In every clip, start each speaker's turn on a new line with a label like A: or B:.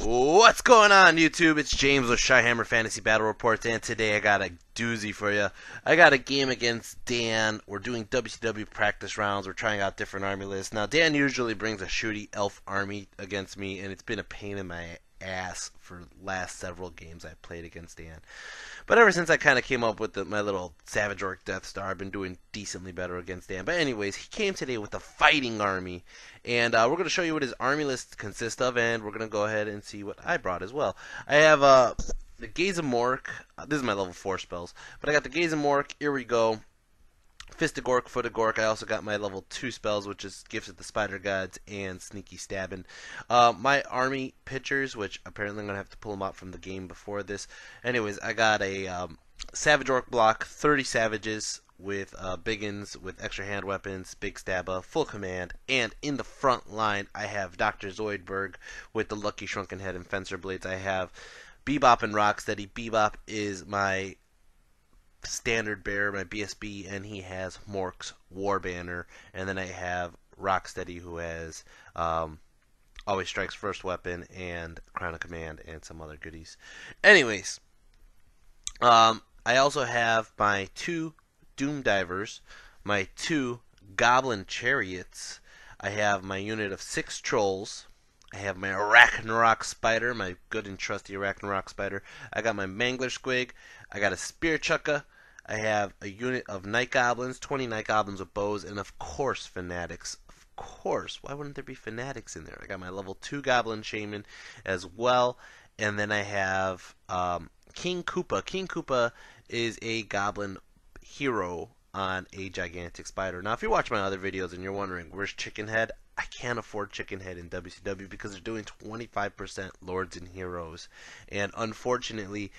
A: What's going on, YouTube? It's James with Shyhammer Fantasy Battle Reports, and today I got a doozy for you. I got a game against Dan. We're doing WCW practice rounds. We're trying out different army lists. Now, Dan usually brings a shooty elf army against me, and it's been a pain in my ass for the last several games I've played against Dan. But ever since I kind of came up with my little Savage Orc Death Star, I've been doing decently better against Dan. But anyways, he came today with a fighting army, and we're going to show you what his army list consists of, and we're going to go ahead and see what I brought as well. I have the Gaze of Mork. This is my level 4 spells, but I got the Gaze of Mork, Here We Go, Fist of Gork, Foot of Gork. I also got my level 2 spells, which is Gifts of the Spider Gods and Sneaky Stabbing. My army pictures, which apparently I'm going to have to pull them out from the game before this. Anyways, I got a Savage Orc block, 30 Savages with Biggins, with extra hand weapons, Big Stabba, full command, and in the front line I have Dr. Zoidberg with the Lucky Shrunken Head and Fencer Blades. I have Bebop and Rocksteady. Bebop is my standard bearer, my BSB, and he has Mork's War Banner. And then I have Rocksteady, who has Always Strikes First Weapon and Crown of Command and some other goodies. Anyways, I also have my 2 Doom Divers, my 2 Goblin Chariots. I have my unit of 6 Trolls. I have my Arachnarok Spider, my good and trusty Arachnarok Spider. I got my Mangler Squig. I got a Spear Chukka. I have a unit of Night Goblins, 20 Night Goblins with bows, and of course Fanatics. Of course, why wouldn't there be Fanatics in there? I got my level 2 Goblin Shaman as well, and then I have King Koopa. King Koopa is a Goblin hero on a gigantic spider. Now, if you watch my other videos and you're wondering, where's Chicken Head? I can't afford Chicken Head in WCW because they're doing 25% Lords and Heroes, and unfortunately,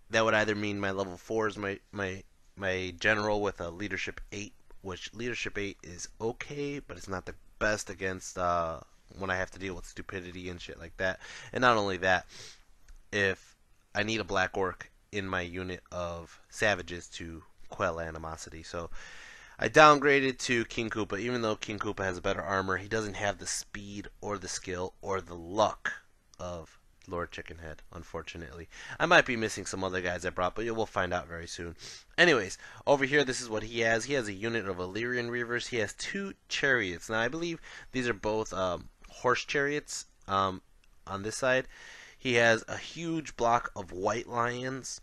A: that would either mean my level 4 is my general with a leadership 8, which leadership 8 is okay, but it's not the best against when I have to deal with stupidity and shit like that. And not only that, if I need a black orc in my unit of savages to quell animosity. So I downgraded to King Koopa. Even though King Koopa has a better armor, he doesn't have the speed or the skill or the luck of Lord Chickenhead, unfortunately. I might be missing some other guys I brought, but we'll find out very soon. Anyways, over here, this is what he has. He has a unit of Illyrian Reavers. He has 2 chariots. Now, I believe these are both horse chariots on this side. He has a huge block of White Lions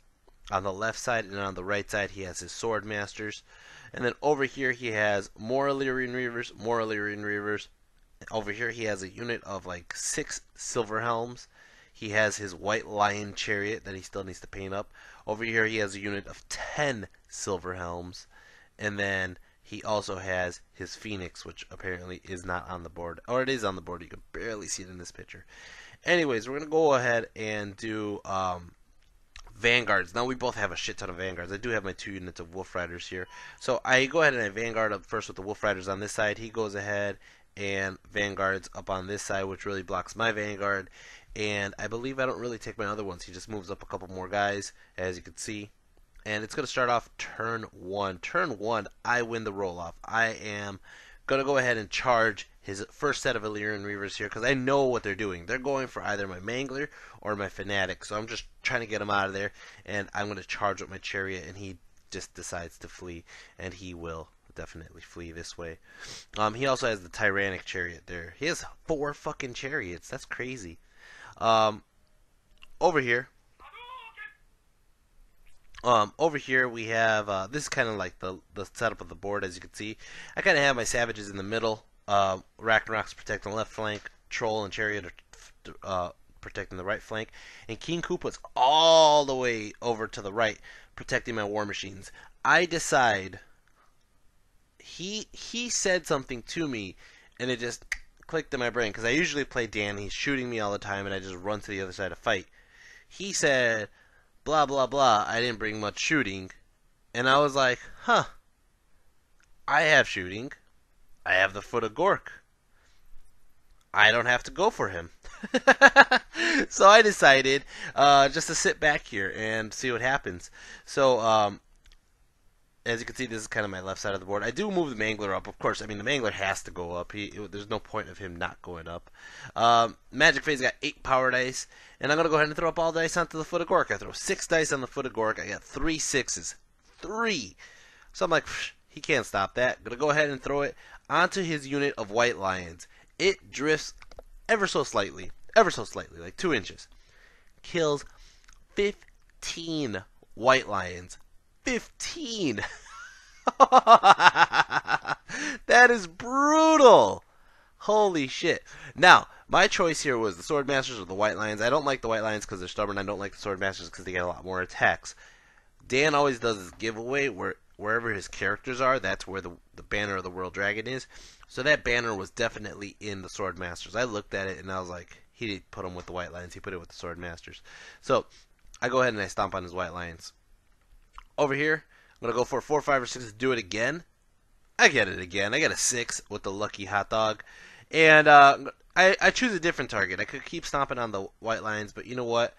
A: on the left side, and on the right side, he has his Sword Masters. And then over here, he has more Illyrian Reavers, more Illyrian Reavers. Over here, he has a unit of like 6 Silver Helms. He has his White Lion Chariot that he still needs to paint up. Over here, he has a unit of 10 Silver Helms. And then he also has his Phoenix, which apparently is not on the board. Or it is on the board. You can barely see it in this picture. Anyways, we're going to go ahead and do Vanguards. Now, we both have a shit ton of Vanguards. I do have my 2 units of Wolf Riders here. So I go ahead and I Vanguard up first with the Wolf Riders on this side. He goes ahead and Vanguards up on this side, which really blocks my Vanguard. And I believe I don't really take my other ones. He just moves up a couple more guys, as you can see. And it's going to start off turn 1. Turn 1, I win the roll-off. I am going to go ahead and charge his first set of Illyrian Reavers here, because I know what they're doing. They're going for either my Mangler or my Fanatic. So I'm just trying to get him out of there. And I'm going to charge with my Chariot, and he just decides to flee. And he will definitely flee this way. He also has the Tyrannic Chariot there. He has 4 fucking chariots. That's crazy. Over here we have this is kind of like the setup of the board. As you can see, I kind of have my savages in the middle, Ragnarok's protecting the left flank, Troll and Chariot are protecting the right flank, and King Koopa's all the way over to the right protecting my war machines. I decide he said something to me, and it just clicked in my brain, because I usually play Dan. He's shooting me all the time, and I just run to the other side to fight. He said, blah, blah, blah, I didn't bring much shooting. And I was like, huh, I have shooting. I have the Foot of Gork. I don't have to go for him. So I decided just to sit back here and see what happens. So as you can see, this is kind of my left side of the board. I do move the Mangler up, of course. I mean, the Mangler has to go up. There's no point of him not going up. Magic Phase got 8 power dice, and I'm going to go ahead and throw up all dice onto the foot of Gork. I throw 6 dice on the foot of Gork. I got 3 6s. 3! So I'm like, he can't stop that. I'm going to go ahead and throw it onto his unit of White Lions. It drifts ever so slightly, like 2 inches. Kills 15 White Lions. 15! That is brutal! Holy shit. Now, my choice here was the Swordmasters or the White Lions. I don't like the White Lions because they're stubborn. I don't like the Swordmasters because they get a lot more attacks. Dan always does his giveaway wherever his characters are, that's where the banner of the World Dragon is. So that banner was definitely in the Swordmasters. I looked at it and I was like, he didn't put them with the White Lions, he put it with the Swordmasters. So, I go ahead and I stomp on his White Lions. Over here, I'm going to go for a 4, 5, or 6 to do it again. I get it again. I get a 6 with the lucky hot dog. And I choose a different target. I could keep stomping on the White Lions, but you know what?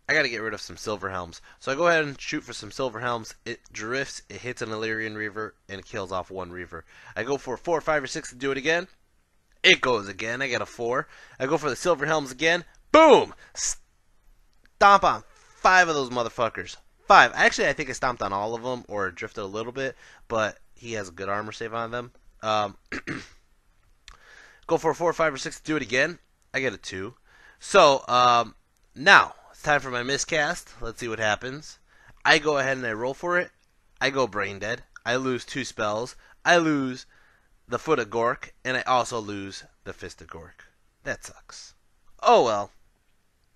A: I got to get rid of some Silver Helms. So I go ahead and shoot for some Silver Helms. It drifts, it hits an Illyrian Reaver, and it kills off 1 Reaver. I go for a 4, 5, or 6 to do it again. It goes again. I get a 4. I go for the Silver Helms again. Boom! Stomp on 5 of those motherfuckers. 5. Actually, I think I stomped on all of them, or drifted a little bit, but he has a good armor save on them. Go for a 4, 5, or 6 to do it again. I get a 2. So, now, it's time for my miscast. Let's see what happens. I go ahead and I roll for it. I go brain dead. I lose 2 spells. I lose the Foot of Gork, and I also lose the Fist of Gork. That sucks. Oh well.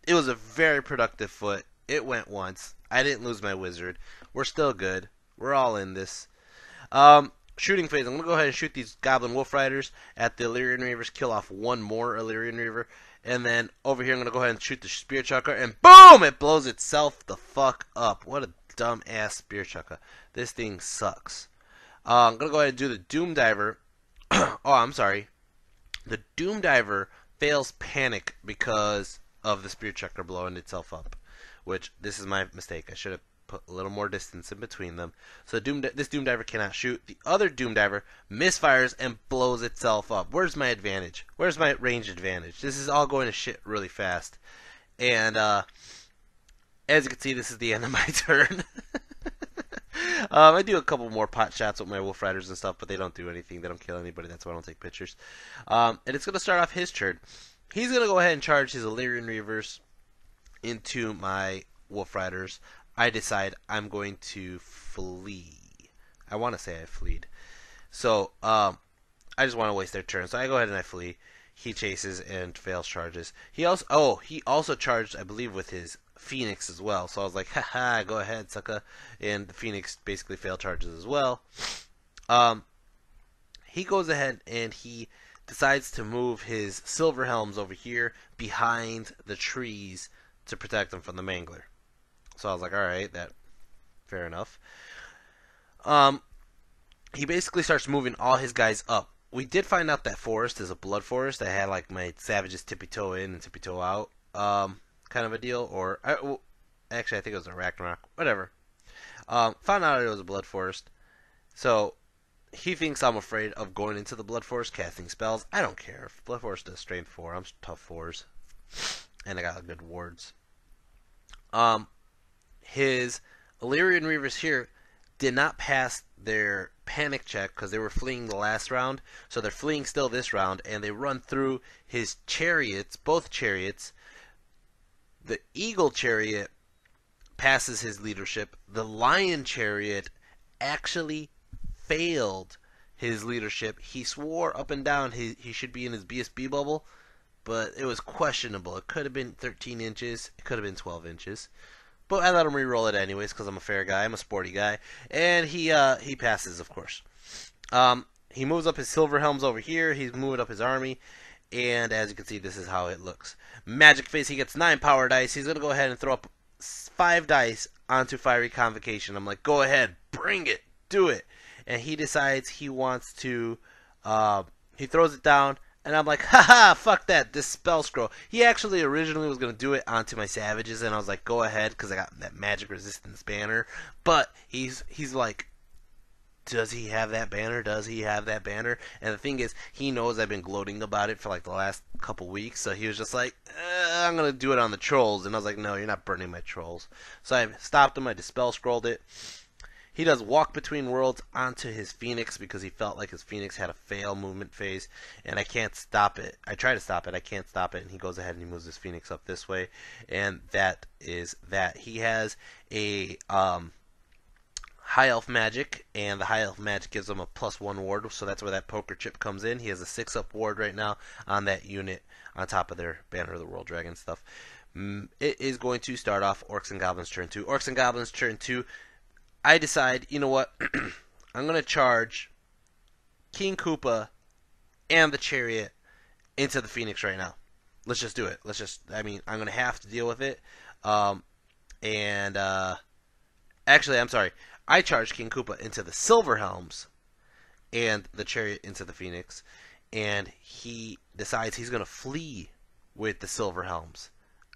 A: It was a very productive foot. It went once. I didn't lose my wizard. We're still good. We're all in this. Shooting phase. I'm going to go ahead and shoot these Goblin Wolf Riders at the Illyrian Reavers. Kill off 1 more Illyrian Reaver. And then over here I'm going to go ahead and shoot the Spear Chucker. And BOOM! It blows itself the fuck up. What a dumb ass Spear Chucker. This thing sucks. I'm going to go ahead and do the Doom Diver. Oh, I'm sorry. The Doom Diver fails Panic because of the Spear Chucker blowing itself up. Which, this is my mistake. I should have put a little more distance in between them. So this Doom Diver cannot shoot. The other Doom Diver misfires and blows itself up. Where's my advantage? Where's my range advantage? This is all going to shit really fast. And, as you can see, this is the end of my turn. I do a couple more pot shots with my Wolf Riders and stuff, but they don't do anything. They don't kill anybody. That's why I don't take pictures. And it's going to start off his turn. He's going to go ahead and charge his Illyrian Reavers into my Wolf Riders. I decide I'm going to flee. I want to say I fleed. So, I just want to waste their turn. So I go ahead and I flee. He chases and fails charges. He also charged, I believe, with his Phoenix as well. So I was like, haha, go ahead, sucker. And the Phoenix basically failed charges as well. He goes ahead and he decides to move his Silver Helms over here behind the trees to protect them from the Mangler. So I was like, alright, fair enough. He basically starts moving all his guys up. We did find out that forest is a blood forest. I had like my savages tippy-toe in and tippy-toe out kind of a deal. Or, actually I think it was a Ragnarok. Whatever. Found out it was a blood forest. So, he thinks I'm afraid of going into the blood forest, casting spells. I don't care. If blood forest does strength 4, I'm tough 4s. And I got good wards. His Illyrian Reavers here did not pass their panic check because they were fleeing the last round. So they're fleeing still this round, and they run through his chariots, both chariots. The Eagle Chariot passes his leadership. The Lion Chariot actually failed his leadership. He swore up and down he should be in his BSB bubble, but it was questionable. It could have been 13 inches. It could have been 12 inches. But I let him re-roll it anyways because I'm a fair guy. I'm a sporty guy. And he passes, of course. He moves up his Silver Helms over here. He's moving up his army. And as you can see, this is how it looks. Magic Face, he gets 9 power dice. He's going to go ahead and throw up 5 dice onto Fiery Convocation. I'm like, go ahead. Bring it. Do it. And he decides he wants to... he throws it down. And I'm like, haha, fuck that, this spell scroll. He actually originally was going to do it onto my savages, and I was like, go ahead, because I got that magic resistance banner. But he's like, does he have that banner? Does he have that banner? And the thing is, he knows I've been gloating about it for like the last couple weeks, so he was just like, I'm going to do it on the trolls. And I was like, no, you're not burning my trolls. So I stopped him, I dispel scrolled it. He does walk between worlds onto his Phoenix because he felt like his Phoenix had a fail movement phase, and I can't stop it. I try to stop it, I can't stop it, and he goes ahead and he moves his Phoenix up this way, and that is that. He has a High Elf Magic, and the High Elf Magic gives him a +1 ward, so that's where that poker chip comes in. He has a 6-up ward right now on that unit on top of their Banner of the World Dragon stuff. It is going to start off Orcs and Goblins turn 2. Orcs and Goblins turn 2. I decide, you know what, I'm going to charge King Koopa and the Chariot into the Phoenix right now. Let's just do it. I'm going to have to deal with it. Actually, I'm sorry. I charge King Koopa into the Silver Helms and the Chariot into the Phoenix. And he decides he's going to flee with the Silver Helms.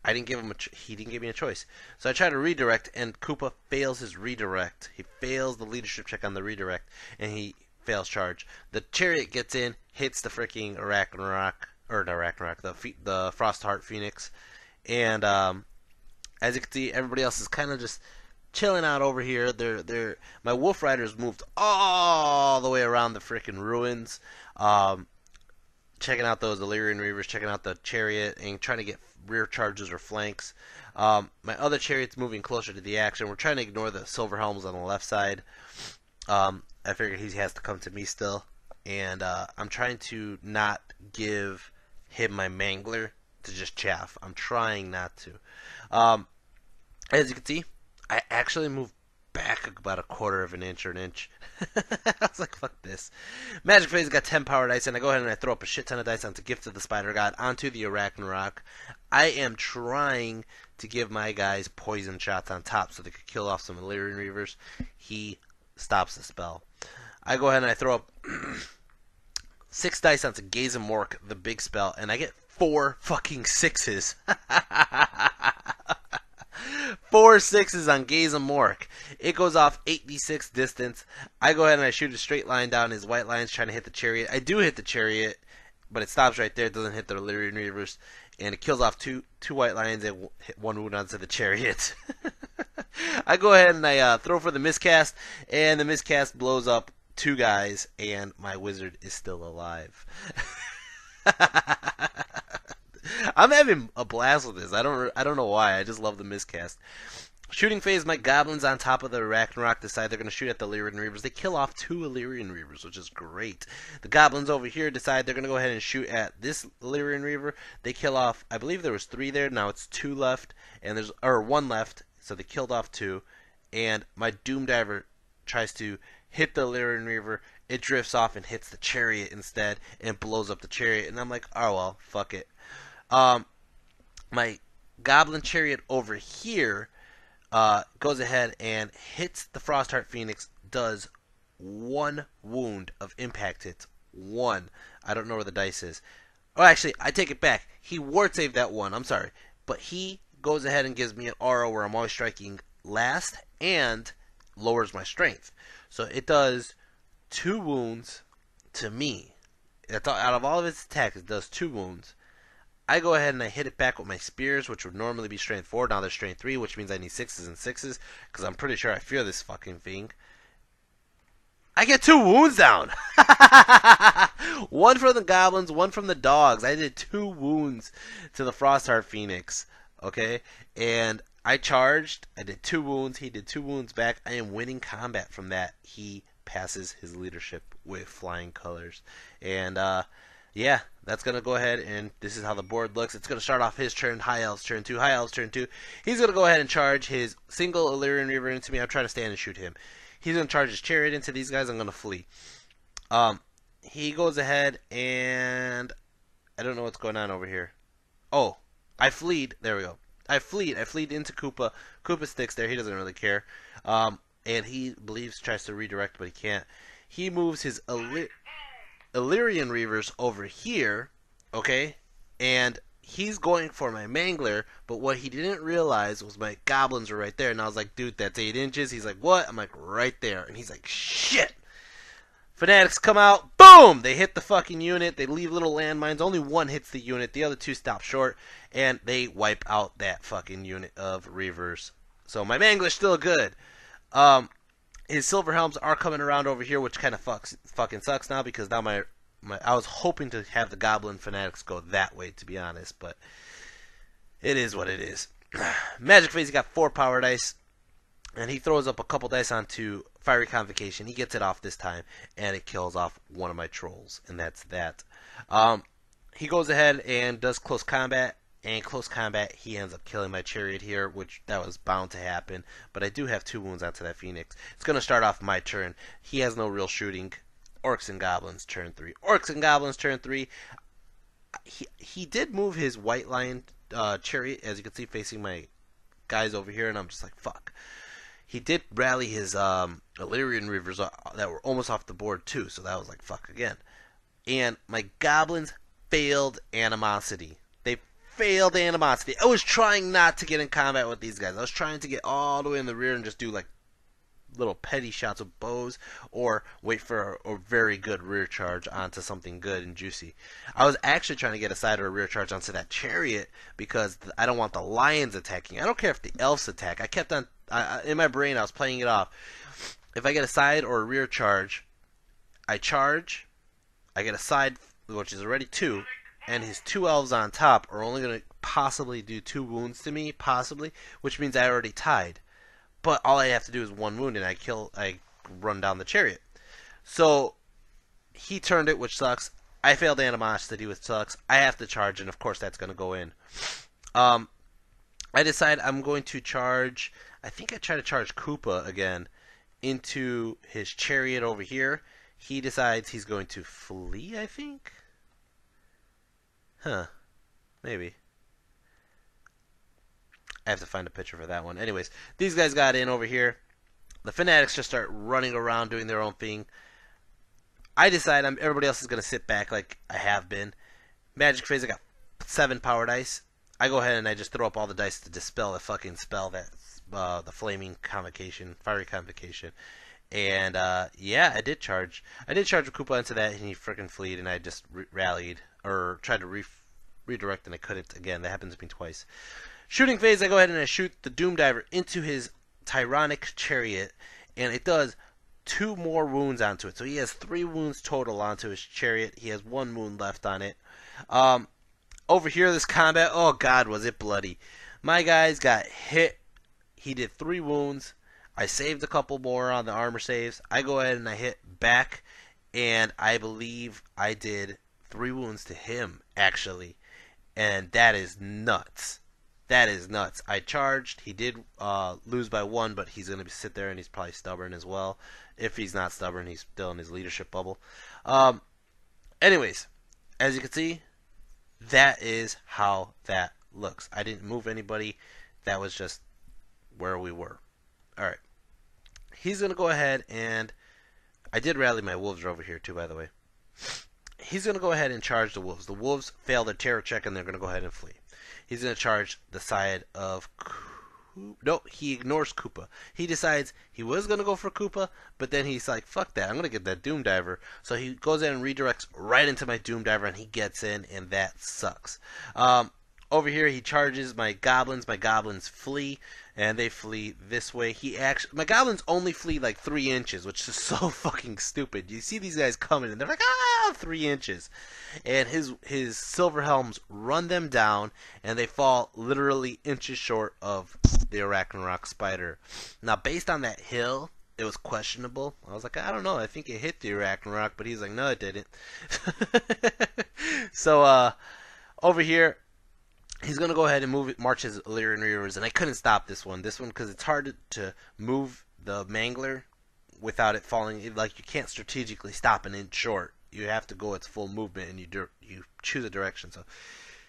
A: He didn't give me a choice. So I try to redirect, and Koopa fails his redirect. He fails the leadership check on the redirect, and he fails charge. The Chariot gets in, hits the freaking the Frostheart Phoenix, and as you can see, everybody else is kind of just chilling out over here. My Wolf Riders moved all the way around the freaking ruins, checking out those Illyrian Reavers, checking out the Chariot, and trying to get rear charges or flanks. My other Chariot's moving closer to the action. We're trying to ignore the Silver Helms on the left side. I figure he has to come to me still, and I'm trying to not give him my Mangler to just chaff. I'm trying not to. As you can see, I actually moved back about a quarter of an inch or an inch. I was like, fuck this. Magic Phase got 10 power dice, and I go ahead and I throw up a shit ton of dice onto Gift of the Spider God, onto the Arachnarok. I am trying to give my guys poison shots on top so they could kill off some Illyrian Reavers. He stops the spell. I go ahead and I throw up 6 dice onto Gaze and Mork, the big spell, and I get 4 fucking 6s. 4 6s on Gaze and Mork. It goes off 8d6 distance. I go ahead and I shoot a straight line down his white lines trying to hit the Chariot. I do hit the Chariot, but it stops right there. It doesn't hit the Illyrian Reavers. And it kills off two white lions and hit 1 wound onto the Chariot. I go ahead and I throw for the miscast, and the miscast blows up 2 guys, and my wizard is still alive. I'm having a blast with this. I don't know why. I just love the miscast. Shooting phase, my goblins on top of the Arachnarok decide they're going to shoot at the Illyrian Reavers. They kill off 2 Illyrian Reavers, which is great. The goblins over here decide they're going to go ahead and shoot at this Illyrian Reaver. They kill off, I believe there was 3 there. Now it's 2 left, and there's 1 left. So they killed off 2. And my Doom Diver tries to hit the Illyrian Reaver. It drifts off and hits the Chariot instead and blows up the Chariot. And I'm like, oh well, fuck it. My Goblin Chariot over here goes ahead and hits the Frostheart Phoenix, does 1 wound of impact hits. 1. I don't know where the dice is. Oh, actually, I take it back. He ward saved that 1. I'm sorry. But he goes ahead and gives me an aura where I'm always striking last and lowers my strength. So it does 2 wounds to me. Out of all of its attacks, it does 2 wounds. I go ahead and I hit it back with my spears, which would normally be strength 4. Now they're strength 3, which means I need 6s and 6s, because I'm pretty sure I fear this fucking thing. I get 2 wounds down! 1 from the goblins, 1 from the dogs. I did 2 wounds to the Frostheart Phoenix. Okay? And I charged. I did 2 wounds. He did 2 wounds back. I am winning combat from that. He passes his leadership with flying colors. And, yeah, that's going to go ahead, and this is how the board looks. It's going to start off his turn, High Elves turn 2, High Elves turn 2. He's going to go ahead and charge his single Illyrian Reaver into me. I'm trying to stand and shoot him. He's going to charge his Chariot into these guys. I'm going to flee. He goes ahead, and I don't know what's going on over here. Oh, I fleed. There we go. I fleed into Koopa. Koopa sticks there. He doesn't really care. And he tries to redirect, but he can't. He moves his Illyrian Reavers over here, okay? And he's going for my Mangler, but what he didn't realize was my Goblins were right there. And I was like, dude, that's 8 inches. He's like, what? I'm like, right there. And he's like, shit. Fanatics come out, boom! They hit the fucking unit. They leave little landmines. Only one hits the unit. The other two stop short, and they wipe out that fucking unit of Reavers. So my Mangler's still good. His Silver Helms are coming around over here, which kind of fucking sucks now because now I was hoping to have the Goblin Fanatics go that way, to be honest, but it is what it is. Magic Phase, he got 4 power dice, and he throws up a couple dice onto Fiery Convocation. He gets it off this time, and it kills off one of my trolls, and that's that. He goes ahead and does close combat, and close combat, he ends up killing my Chariot here, which that was bound to happen, but I do have 2 wounds onto that Phoenix. It's going to start off my turn. He has no real shooting. Orcs and Goblins, turn 3. Orcs and Goblins, turn 3. He did move his White Lion Chariot, as you can see, facing my guys over here, and I'm just like, fuck. He did rally his Illyrian Reavers that were almost off the board too, so that was like, fuck again. And my Goblins failed Animosity. They failed Animosity. I was trying not to get in combat with these guys. I was trying to get all the way in the rear and just do like little petty shots of bows, or wait for a very good rear charge onto something good and juicy. I was actually trying to get a side or a rear charge onto that Chariot because I don't want the Lions attacking. I don't care if the Elves attack. I kept on, in my brain, I was playing it off. If I get a side or a rear charge, I charge, I get a side, which is already 2, and his 2 Elves on top are only going to possibly do 2 wounds to me, possibly, which means I already tied. But all I have to do is 1 wound, and I run down the Chariot. So he turned it, which sucks. I failed Animosity, which sucks. I have to charge, and of course that's going to go in. I decide I'm going to charge. I think I try to charge Koopa again into his Chariot over here. He decides he's going to flee, I think. Huh. Maybe. I have to find a picture for that one. Anyways, these guys got in over here. The Fanatics just start running around doing their own thing. I decide everybody else is going to sit back like I have been. Magic Phase, I got 7 power dice. I go ahead and I just throw up all the dice to dispel the fucking spell that's the Flaming Convocation, Fiery Convocation. And yeah, I did charge. I did charge a Koopa into that, and he freaking fleed, and I just rallied, or tried to redirect, and I couldn't. Again, that happens to me twice. Shooting Phase, I go ahead and I shoot the Doom Diver into his Tyrannic Chariot, and it does 2 more wounds onto it. So he has 3 wounds total onto his Chariot. He has 1 wound left on it. Over here, this combat, oh god, was it bloody. My guys got hit. He did 3 wounds. I saved a couple more on the armor saves. I go ahead and I hit back, and I believe I did 3 wounds to him, actually. And that is nuts. That is nuts. I charged. He did lose by 1, but he's going to sit there and he's probably stubborn as well. If he's not stubborn, he's still in his leadership bubble. Anyways, as you can see, that is how that looks. I didn't move anybody. That was just where we were. Alright. He's going to go ahead and... I did rally my wolves over here too, by the way. He's going to go ahead and charge the wolves. The wolves fail their terror check and they're going to go ahead and flee. He's going to charge the side of Koopa. No, he ignores Koopa. He decides he was going to go for Koopa, but then he's like, fuck that, I'm going to get that Doom Diver. So he goes in and redirects right into my Doom Diver, and he gets in, and that sucks. Over here, he charges my Goblins. My Goblins flee, and they flee this way. My Goblins only flee like 3 inches, which is so fucking stupid. You see these guys coming, and they're like, 3 inches. And his Silver Helms run them down, and they fall literally inches short of the Arachnarok Spider. Now, based on that hill, it was questionable. I was like, I don't know. I think it hit the Arachnarok, but he's like, no, it didn't. So, over here, he's going to go ahead and march his Illyrian Reavers, and I couldn't stop this one. Because it's hard to move the Mangler without it falling. Like, you can't strategically stop an inch short. You have to go its full movement, and you choose a direction. So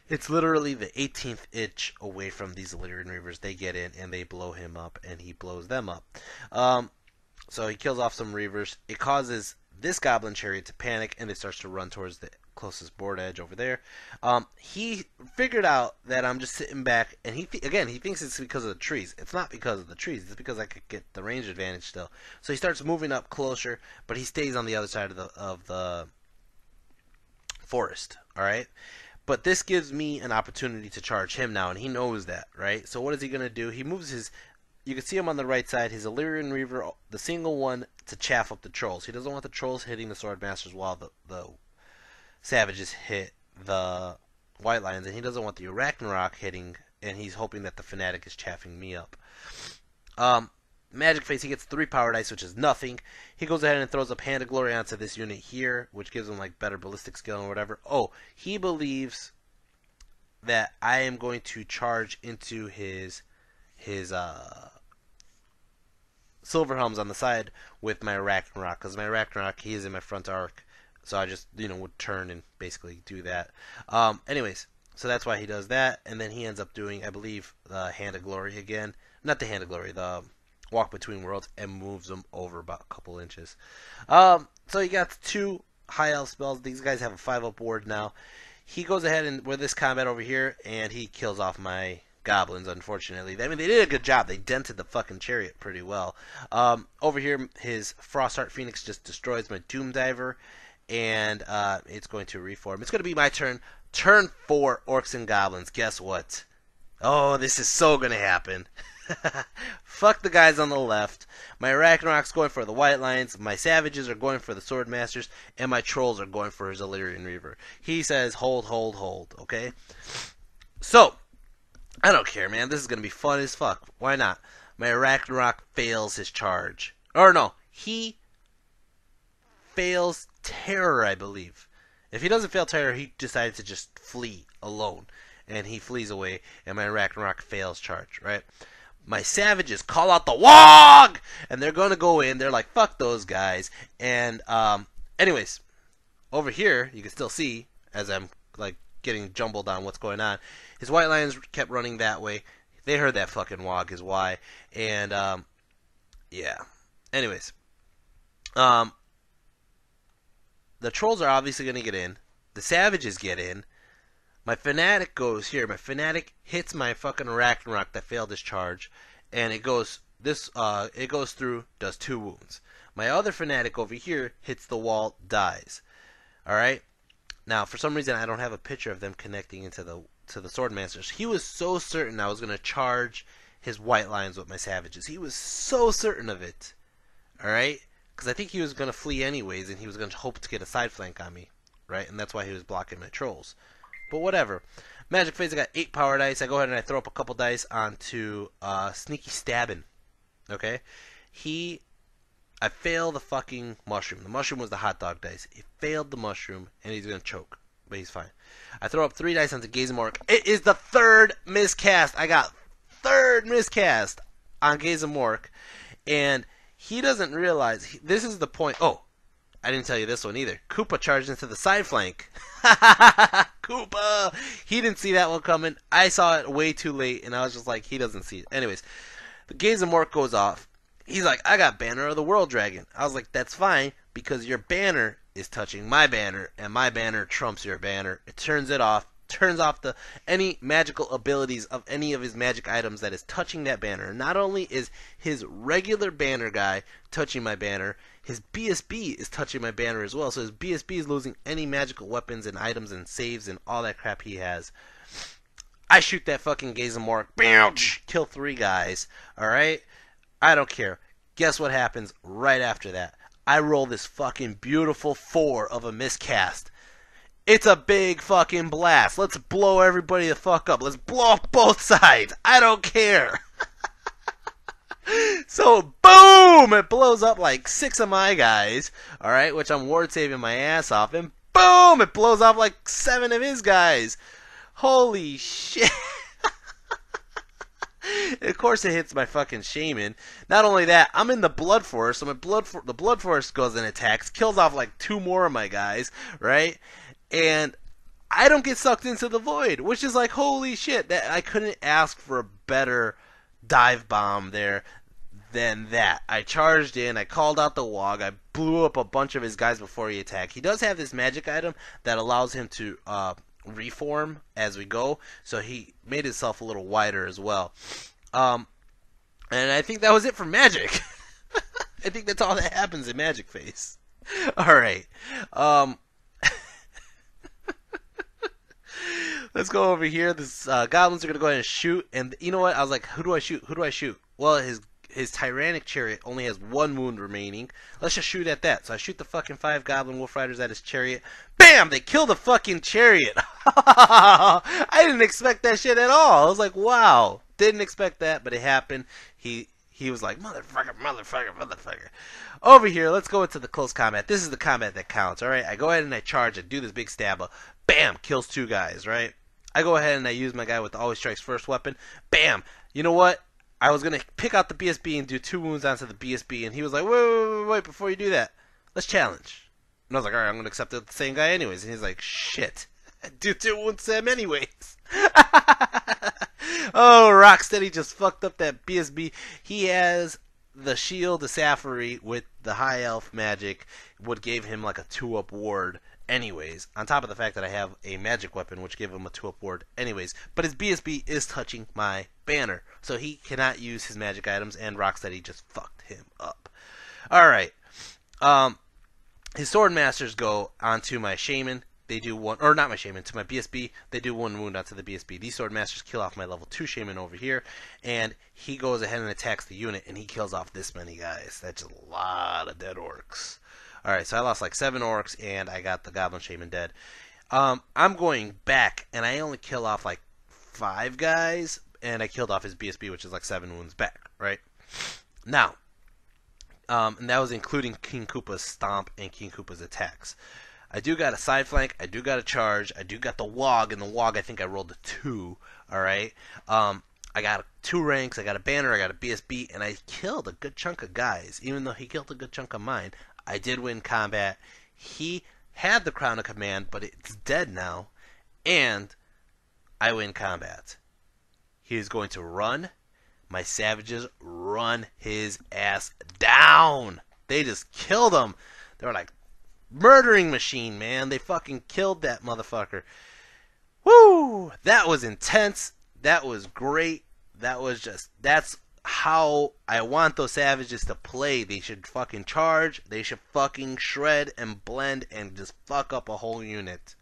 A: it's literally the 18th inch away from these Illyrian Reavers. They get in, and they blow him up, and he blows them up. So he kills off some Reavers. It causes this Goblin Chariot to panic, and it starts to run towards the closest board edge over there. He figured out that I'm just sitting back, and he thinks it's because of the trees. It's not because of the trees. It's because I could get the range advantage still. So he starts moving up closer, but he stays on the other side of the forest. All right. But this gives me an opportunity to charge him now, and he knows that, right? So what is he going to do? He moves his... You can see him on the right side, his Illyrian Reaver, the single one, to chaff up the trolls. He doesn't want the trolls hitting the Swordmasters while the Savages hit the White Lions, and he doesn't want the Arachnarok hitting, and he's hoping that the Fanatic is chaffing me up. Magic Face, he gets 3 power dice, which is nothing. He goes ahead and throws up Hand of Glory onto this unit here, which gives him like better ballistic skill and whatever. Oh, he believes that I am going to charge into his Silver Helms on the side with my Arachnarok, because my Arachnarok, he is in my front arc, so I just, would turn and basically do that. Anyways, so that's why he does that, and then he ends up doing, I believe, the Hand of Glory again. Not the Hand of Glory, the Walk Between Worlds, and moves them over about a couple inches. So you got 2 High Elf spells. These guys have a 5-up board now. He goes ahead and, with this combat over here, and he kills off my Goblins, unfortunately. I mean, they did a good job. They dented the fucking chariot pretty well. Over here, his Frostheart Phoenix just destroys my Doom Diver, and it's going to reform. It's going to be my turn. Turn 4, Orcs and Goblins. Guess what? Oh, this is so going to happen. Fuck the guys on the left. My Arachnarok's going for the White Lions. My Savages are going for the Swordmasters. And my Trolls are going for his Illyrian Reaver. He says, hold, hold, hold. Okay? So, I don't care, man. This is going to be fun as fuck. Why not? My Arachnarok fails his charge. Or no, he fails Terror, I believe. If he doesn't fail Terror, he decided to just flee alone. And he flees away, and my Arachnarok fails charge, right? My Savages call out the WOG! And they're going to go in. They're like, fuck those guys. And, anyways, over here, you can still see, as I'm, like, getting jumbled on what's going on, his White Lions kept running that way. They heard that fucking WOG is why. And, yeah. Anyways. The Trolls are obviously going to get in. The Savages get in. My Fanatic goes here. My Fanatic hits my fucking Arachnarok that failed his charge, and it goes through, does 2 wounds. My other Fanatic over here hits the wall, dies. All right. Now, for some reason, I don't have a picture of them connecting into the Swordmasters. He was so certain I was going to charge his White Lions with my Savages. He was so certain of it. All right, because I think he was going to flee anyways, and he was going to hope to get a side flank on me, right? And that's why he was blocking my Trolls. But whatever. Magic Phase, I got 8 power dice. I go ahead and I throw up a couple dice onto Sneaky Stabbin'. Okay? I fail the fucking mushroom. The mushroom was the hot dog dice. He failed the mushroom, and he's going to choke. But he's fine. I throw up 3 dice onto Gazemork. It is the 3rd miscast. I got 3rd miscast on Gazemork. And he doesn't realize. This is the point. Oh, I didn't tell you this one either. Koopa charged into the side flank. Koopa! He didn't see that one coming. I saw it way too late, and I was just like, he doesn't see it. Anyways, the Gazemork goes off. He's like, I got Banner of the World Dragon. I was like, that's fine, because your banner is touching my banner, and my banner trumps your banner. It turns off any magical abilities of any of his magic items that is touching that banner. Not only is his regular banner guy touching my banner, his BSB is touching my banner as well. So his BSB is losing any magical weapons and items and saves and all that crap he has. I shoot that fucking Gazemork. Kill 3 guys. Alright? I don't care. Guess what happens right after that? I roll this fucking beautiful 4 of a miscast. It's a big fucking blast. Let's blow everybody the fuck up. Let's blow up both sides. I don't care. So, boom! It blows up like 6 of my guys. Alright, which I'm ward saving my ass off. And boom! It blows off like 7 of his guys. Holy shit. Of course it hits my fucking Shaman. Not only that, I'm in the Blood Force. So the Blood Force goes and attacks. Kills off like 2 more of my guys. Right? And I don't get sucked into the void, which is like, holy shit, that I couldn't ask for a better dive bomb there. than that. I charged in, I called out the Wog, I blew up a bunch of his guys before he attacked. He does have this magic item that allows him to reform as we go, so he made himself a little wider as well. And I think that was it for magic. I think that's all that happens in Magic Phase. Alright. Let's go over here. This goblins are going to go ahead and shoot. And you know what? I was like, who do I shoot? Who do I shoot? Well, his tyrannic chariot only has 1 wound remaining. Let's just shoot at that. So I shoot the fucking 5 goblin wolf riders at his chariot. Bam! They kill the fucking chariot. I didn't expect that shit at all. I was like, wow. Didn't expect that, but it happened. He was like, motherfucker, motherfucker, motherfucker. Over here, let's go into the close combat. This is the combat that counts, alright? I go ahead and I charge. I do this big stabber. Bam! Kills 2 guys, right? I go ahead and I use my guy with the always strikes first weapon. Bam! You know what? I was going to pick out the BSB and do 2 wounds onto the BSB, and he was like, wait, before you do that, let's challenge. And I was like, alright, I'm going to accept the same guy anyways. And he's like, shit. Do 2 wounds to him anyways. Oh, Rocksteady just fucked up that BSB. He has the shield, the Safari, with the high elf magic, would give him like a 2-up ward anyways, on top of the fact that I have a magic weapon which gave him a 2-up ward anyways, but his BSB is touching my banner, so he cannot use his magic items, and Rocksteady just fucked him up. Alright, his sword masters go onto my shaman. They do 1, or not my shaman, to my BSB. They do 1 wound onto the BSB. These sword masters kill off my level 2 shaman over here, and he goes ahead and attacks the unit, and he kills off this many guys. That's a lot of dead orcs. Alright, so I lost like 7 orcs, and I got the goblin shaman dead. I'm going back, and I only kill off like 5 guys, and I killed off his BSB, which is like 7 wounds back, right? Now, and that was including King Koopa's stomp and King Koopa's attacks. I do got a side flank, I do got a charge, I do got the Wog, and the Wog I think I rolled a 2, alright? I got 2 ranks, I got a banner, I got a BSB, and I killed a good chunk of guys. Even though he killed a good chunk of mine, I did win combat. He had the Crown of Command, but it's dead now, and I win combat. He is going to run. My savages run his ass down. They just killed him. They were like, murdering machine, man. They fucking killed that motherfucker. Woo! That was intense. That was great. That's how I want those savages to play. They should fucking charge. They should fucking shred and blend and just fuck up a whole unit.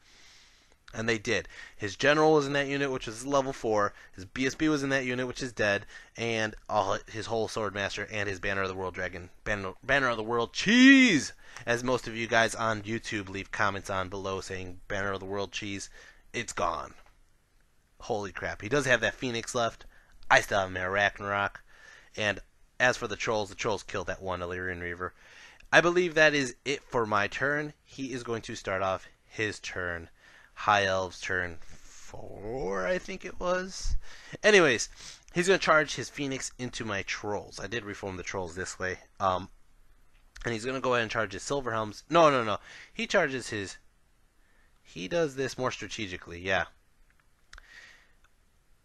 A: And they did. His general was in that unit, which was level 4. His BSB was in that unit, which is dead. And his whole swordmaster and his Banner of the World Dragon. Banner of the World Cheese! As most of you guys on YouTube leave comments on below saying Banner of the World Cheese. It's gone. Holy crap. He does have that Phoenix left. I still have my Ragnarok. And as for the trolls killed that one Illyrian Reaver. I believe that is it for my turn. He is going to start off his turn. High Elves turn 4, I think it was. Anyways, he's going to charge his Phoenix into my trolls. I did reform the trolls this way. And he's going to go ahead and charge his Silver Helms. No. He charges his... He does this more strategically, yeah.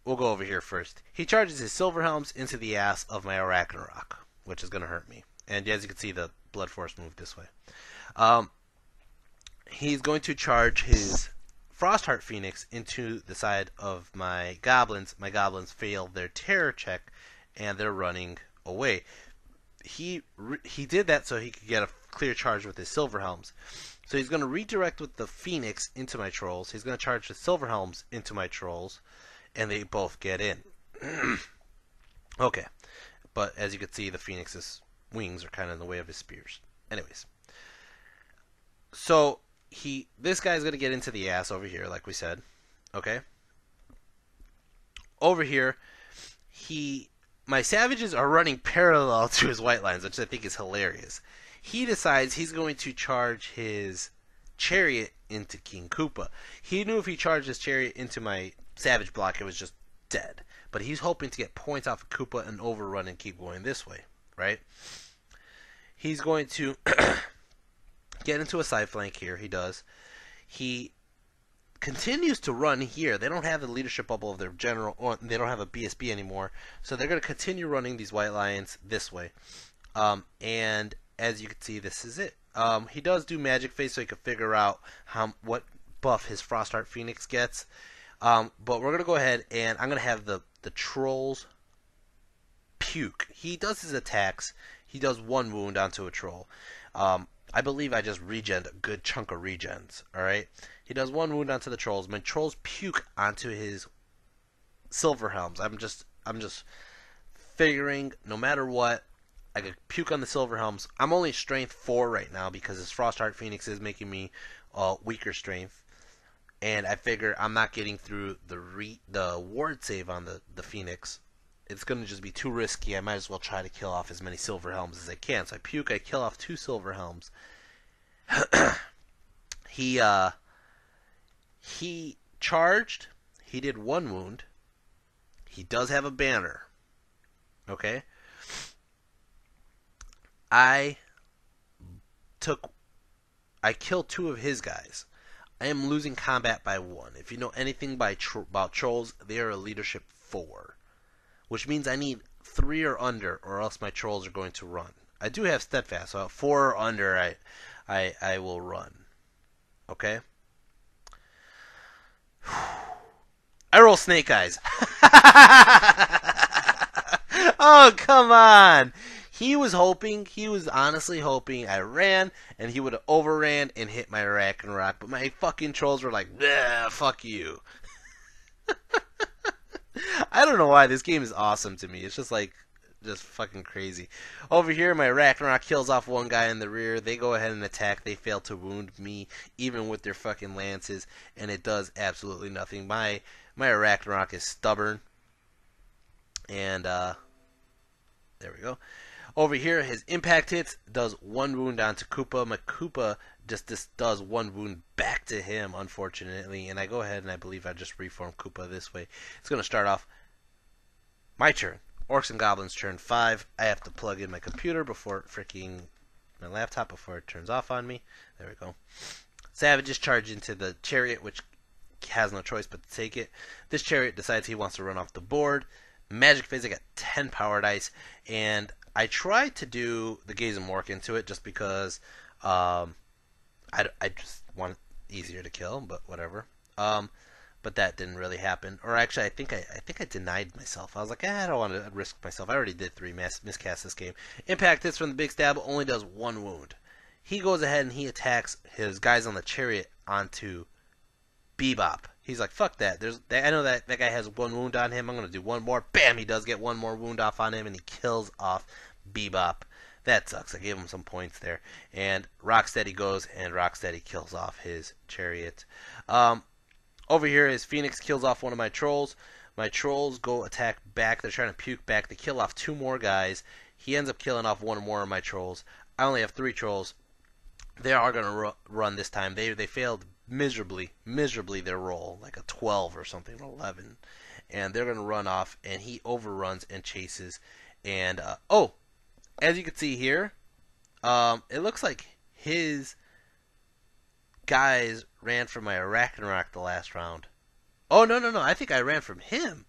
A: We'll go over here first. He charges his Silver Helms into the ass of my Ragnarok, which is going to hurt me. And as you can see, the Blood Force moved this way. He's going to charge his Frostheart Phoenix into the side of my goblins. My goblins fail their terror check, and they're running away. He did that so he could get a clear charge with his Silver Helms. So he's going to redirect with the Phoenix into my trolls. He's going to charge the Silver Helms into my trolls, and they both get in. Okay, but as you can see, the Phoenix's wings are kind of in the way of his spears. Anyways, so this guy's going to get into the ass over here, like we said. Okay. Over here, my savages are running parallel to his white lines, which I think is hilarious. He decides he's going to charge his chariot into King Koopa. He knew if he charged his chariot into my savage block, it was just dead. But he's hoping to get points off of Koopa and overrun and keep going this way, right? He's going to get into a side flank here. He does. He continues to run here. They don't have the leadership bubble of their general, or they don't have a BSB anymore, so they're going to continue running these White Lions this way. And as you can see, this is it. He does do Magic Face, so he can figure out what buff his Frostheart Phoenix gets. But we're going to go ahead, and I'm going to have the Trolls puke. He does his attacks. He does 1 wound onto a Troll. I believe I just regened a good chunk of regens. Alright? He does 1 wound onto the Trolls. My Trolls puke onto his Silver Helms. I'm just figuring, no matter what, I could puke on the Silver Helms. I'm only strength 4 right now because his Frostheart Phoenix is making me weaker strength. And I figure I'm not getting through the ward save on the Phoenix. It's going to just be too risky. I might as well try to kill off as many Silver Helms as I can. So I puke, I kill off 2 Silver Helms. He charged. He did 1 wound. He does have a banner. Okay? I killed 2 of his guys. I am losing combat by 1. If you know anything about Trolls, they are a leadership 4. Which means I need 3 or under, or else my Trolls are going to run. I do have Steadfast, so at 4 or under, I will run. Okay? I roll Snake Eyes. Oh, come on! He was honestly hoping I ran, and he would have overran and hit my Ragnarok, but my fucking Trolls were like, fuck you. I don't know why, this game is awesome to me. It's just fucking crazy. Over here, my Ragnarok kills off 1 guy in the rear. They go ahead and attack. They fail to wound me, even with their fucking lances, and it does absolutely nothing. My Ragnarok is stubborn. And, there we go. Over here, his impact hits, does 1 wound onto Koopa. My Koopa just does 1 wound back to him, unfortunately. And I go ahead and I believe I just reform Koopa this way. It's going to start off my turn. Orcs and Goblins turn 5. I have to plug in my computer before my laptop before it turns off on me. There we go. Savages charge into the chariot, which has no choice but to take it. This chariot decides he wants to run off the board. Magic Phase, I got 10 power dice, and I tried to do the Gaze and Mork into it just because I just want it easier to kill, but whatever. But that didn't really happen. Or actually, I think I denied myself. I was like, I don't want to risk myself. I already did 3 miscasts this game. Impact hits from the Big Stab, only does 1 wound. He goes ahead and he attacks his guys on the chariot onto Bebop. He's like, fuck that. I know that guy has 1 wound on him. I'm going to do 1 more. Bam! He does get 1 more wound off on him, and he kills off Bebop. That sucks. I gave him some points there. And Rocksteady goes, and Rocksteady kills off his chariot. Over here, his Phoenix kills off 1 of my Trolls. My Trolls go attack back. They're trying to puke back. They kill off 2 more guys. He ends up killing off 1 more of my Trolls. I only have 3 Trolls. They are going to run this time. They failed miserably their roll, like a 12 or something, 11, and they're going to run off, and he overruns and chases, and as you can see here, it looks like his guys ran from my Ragnarok the last round. Oh, no, I think I ran from him.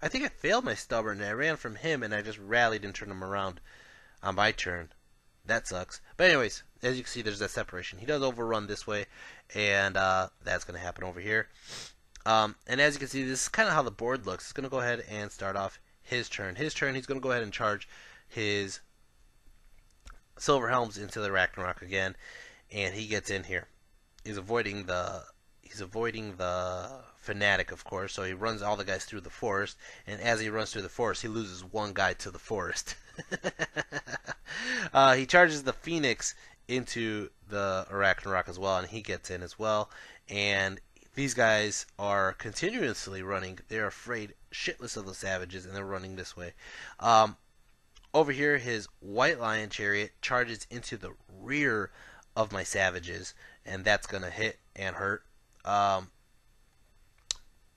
A: I think I failed my stubborn, and I ran from him, and I just rallied and turned him around on my turn. That sucks. But anyways, as you can see, there's that separation. He does overrun this way, and that's going to happen over here. And as you can see, this is kind of how the board looks. It's going to go ahead and start off his turn. He's going to go ahead and charge his Silver Helms into the Ragnarok again, and he gets in here. He's avoiding the Fanatic, of course, so he runs all the guys through the forest, and as he runs through the forest, he loses 1 guy to the forest. He charges the Phoenix into the Ragnarok as well, and he gets in as well, and these guys are continuously running. They're afraid shitless of the savages, and they're running this way. Over here, his White Lion chariot charges into the rear of my savages, and that's going to hit and hurt.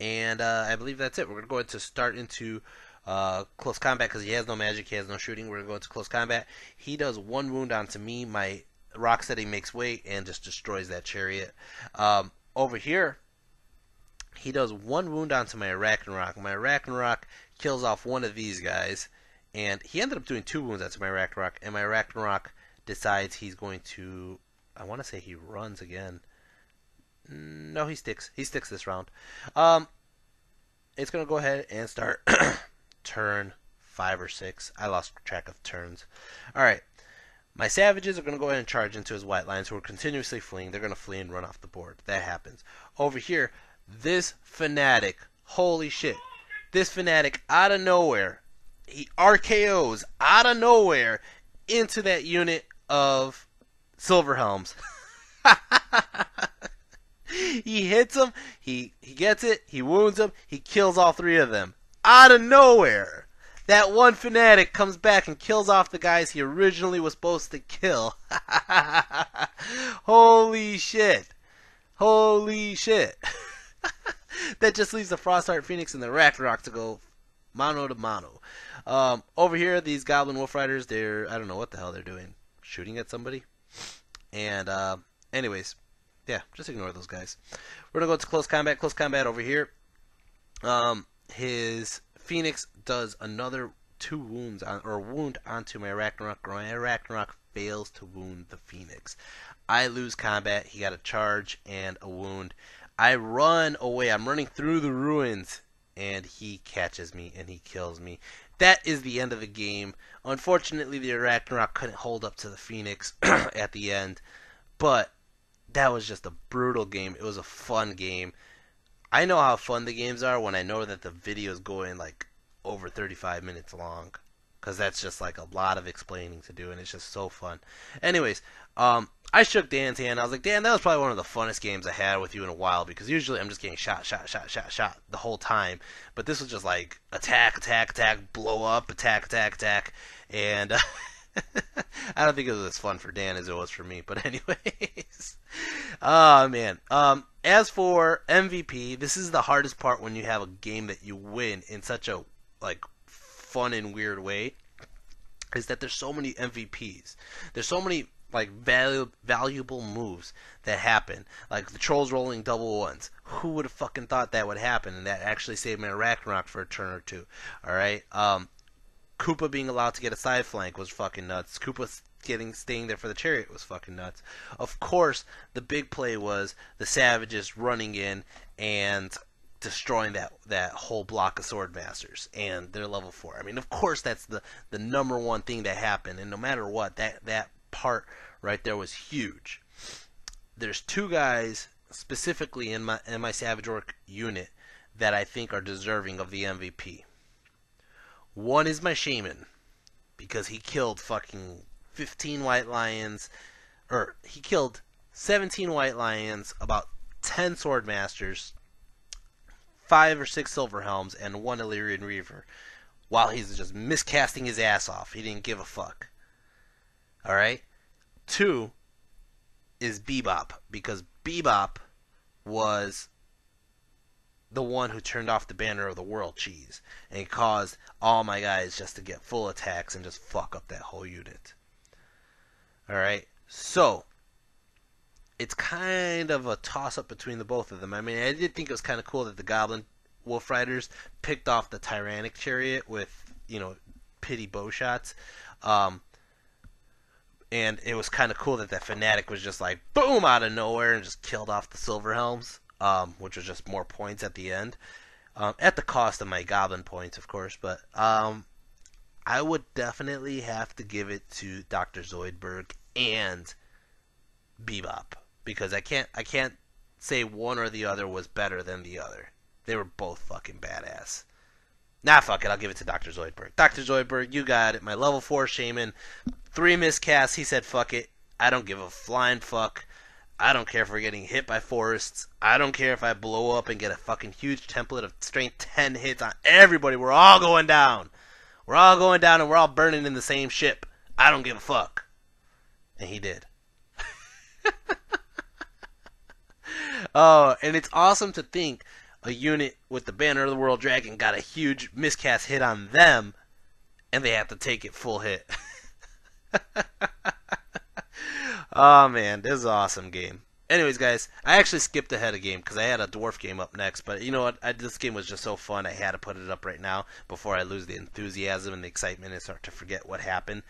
A: And I believe that's it. We're going to start into close combat because he has no magic, he has no shooting. We're going to go into close combat. He does 1 wound onto me. My Rocksteady makes weight and just destroys that chariot. Over here, He does 1 wound onto my Arachnarok. My Arachnarok kills off one of these guys, and he ended up doing 2 wounds onto my Arachnarok, and my Arachnarok decides he's going to, I want to say he runs again. No, he sticks. He sticks this round. It's going to go ahead and start turn 5 or 6. I lost track of turns. Alright. My savages are going to go ahead and charge into his white lines who are continuously fleeing. They're going to flee and run off the board. That happens. Over here, this fanatic, holy shit. This fanatic out of nowhere, he RKOs out of nowhere into that unit of Silver Helms. He hits him, he gets it, he wounds him, he kills all 3 of them. Out of nowhere. That one fanatic comes back and kills off the guys he originally was supposed to kill. Holy shit. Holy shit. That just leaves the Frostheart Phoenix and the Ragnarok to go mano to mano. Over here, these Goblin Wolf Riders, I don't know what the hell they're doing. Shooting at somebody? And, anyways, yeah, just ignore those guys. We're going to go to close combat. Close combat over here. His Phoenix does another 2 wounds wound onto my Ragnarok. My Ragnarok fails to wound the Phoenix. I lose combat. He got a charge and a wound. I run away. I'm running through the ruins, and he catches me and he kills me. That is the end of the game. Unfortunately, the Ragnarok couldn't hold up to the Phoenix at the end, but that was just a brutal game. It was a fun game. I know how fun the games are when I know that the video is going like over 35 minutes long, because that's just like a lot of explaining to do, and it's just so fun. Anyways, I shook Dan's hand. I was like, Dan, that was probably one of the funnest games I had with you in a while, because usually I'm just getting shot the whole time. But this was just like attack, blow up, attack. And I don't think it was as fun for Dan as it was for me. But anyways, oh man. As for MVP, this is the hardest part when you have a game that you win in such a like fun and weird way, is that there's so many MVPs. There's so many like valuable moves that happen, like the trolls rolling double ones. Who would have fucking thought that would happen, and that actually saved my Ragnarok for a turn or 2. All right, Koopa being allowed to get a side flank was fucking nuts. Koopa staying there for the chariot was fucking nuts. Of course, the big play was the savages running in and destroying that whole block of Swordmasters, and they're level 4. I mean, of course, that's the number one thing that happened, and no matter what, that part right there was huge. There's 2 guys specifically in my Savage Orc unit that I think are deserving of the MVP. One is my Shaman, because he killed fucking 15 White Lions, or he killed 17 White Lions, about 10 Swordmasters, 5 or 6 Silver Helms, and 1 Illyrian Reaver, while he's just miscasting his ass off. He didn't give a fuck. Alright? 2 is Bebop, because Bebop was the one who turned off the Banner of the World cheese and caused all my guys just to get full attacks and just fuck up that whole unit. Alright? So, it's kind of a toss-up between the both of them. I mean, I did think it was kind of cool that the Goblin Wolf Riders picked off the Tyrannic Chariot with, pity bow shots. And it was kind of cool that Fanatic was just like, boom, out of nowhere and just killed off the Silver Helms, which was just more points at the end. At the cost of my Goblin points, of course. But I would definitely have to give it to Dr. Zoidberg and Bebop, because I can't say one or the other was better than the other. They were both fucking badass. Nah, fuck it, I'll give it to Dr. Zoidberg. Dr. Zoidberg, you got it. My level 4 Shaman, 3 miscasts, he said fuck it. I don't give a flying fuck. I don't care if we're getting hit by forests. I don't care if I blow up and get a fucking huge template of strength 10 hits on everybody. We're all going down. We're all going down and we're all burning in the same ship. I don't give a fuck. And he did. Oh, and it's awesome to think a unit with the Banner of the World Dragon got a huge miscast hit on them, and they have to take it full hit. Oh man, this is an awesome game. Anyways, guys, I actually skipped ahead a game because I had a dwarf game up next. But you know what? This game was just so fun. I had to put it up right now before I lose the enthusiasm and the excitement and start to forget what happened.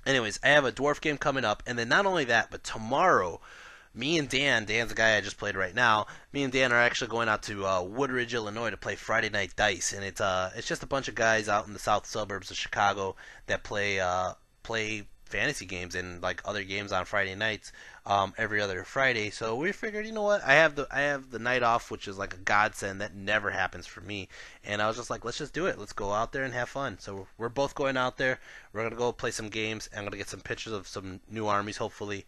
A: Anyways, I have a dwarf game coming up, and then not only that, but tomorrow, me and Dan's the guy I just played right now. Me and Dan are actually going out to Woodridge, Illinois, to play Friday Night Dice, and it's just a bunch of guys out in the south suburbs of Chicago that play fantasy games and like other games on Friday nights, every other Friday. So we figured, you know what, I have the night off, which is like a godsend. That never happens for me, and I was just like, let's just do it. Let's go out there and have fun. So we're both going out there. We're gonna go play some games. I'm gonna get some pictures of some new armies, hopefully.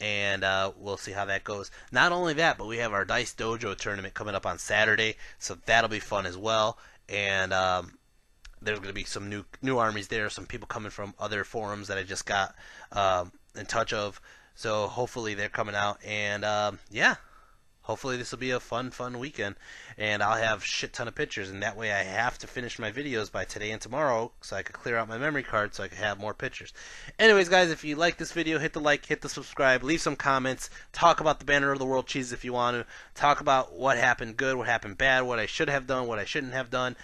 A: And we'll see how that goes. Not only that, but we have our Dice Dojo tournament coming up on Saturday, so that'll be fun as well. And there's going to be some new armies there, some people coming from other forums that I just got in touch of. So hopefully they're coming out, and yeah, hopefully this will be a fun weekend, and I'll have shit ton of pictures, and that way I have to finish my videos by today and tomorrow so I can clear out my memory card so I can have more pictures. Anyways, guys, if you like this video, hit the like, hit the subscribe, leave some comments, talk about the Banner of the World cheese if you want to, talk about what happened good, what happened bad, what I should have done, what I shouldn't have done,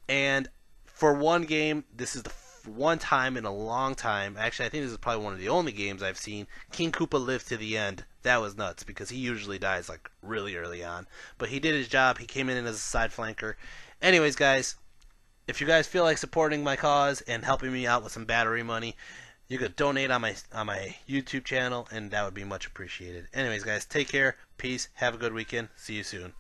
A: and for one game, this is the one time in a long time, actually I think this is probably one of the only games I've seen King Koopa live to the end. That was nuts, because he usually dies like really early on. But he did his job. He came in as a side flanker. Anyways, guys, if you guys feel like supporting my cause and helping me out with some battery money, you could donate on my YouTube channel, and that would be much appreciated. Anyways, guys, take care, peace, have a good weekend, see you soon.